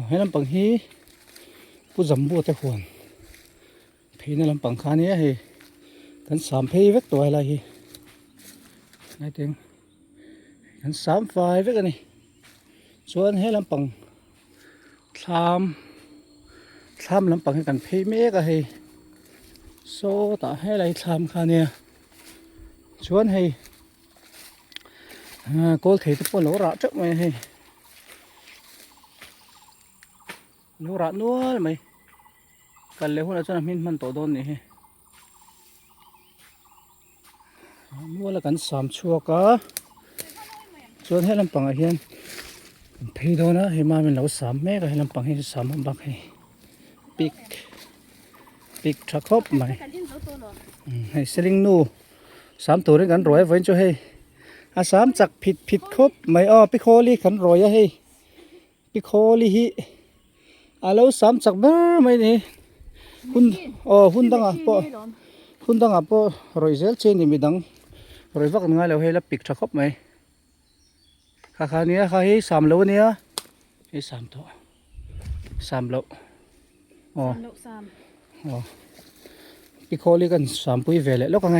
ให้ลำปังฮีผู้จำบัวแต่ควรพี่ในลำปังคานี้ให้กัน3พี่เวกตัวอะไรฮีไอ้เต็งกัน3ไฟเวกอันนี้ส่วนให้ลำปังทำลำปังให้กันพี่เมกให้โซตาให้ไรทำคานี้ชวนให้โกลเทตปนหลระจักไหมให้หลระนัวไหมกันเลยหัวเราจะนำมินมันโตโดนนี่ให้นัวแล้วกัน3ชั่วก็ชวนให้ลำปังเฮียนพี่โดนะให้มาเป็นเหล่า3เมกให้ลำปังให้3บักให้ปิกทรัคบไหมให้สลิงนู3ตัวด้วยกัน100ไว้ช่วยให้3จักผิดครบไม่ปิโคลีขัน100ให้ปิโคลีฮิแล้ว3จักเบอร์ไม่นี่หุ่นตั้งหุ่นตั้งปอ100เซลเชนนี่มีดัง100วักง่ายแล้วให้ละปิกทรัคบไหมค่านี้ค่าให้3โลเนี่ยให้3ตัว3โลปิโคลีกัน3ปุ้ยเวลแล้วก็ไง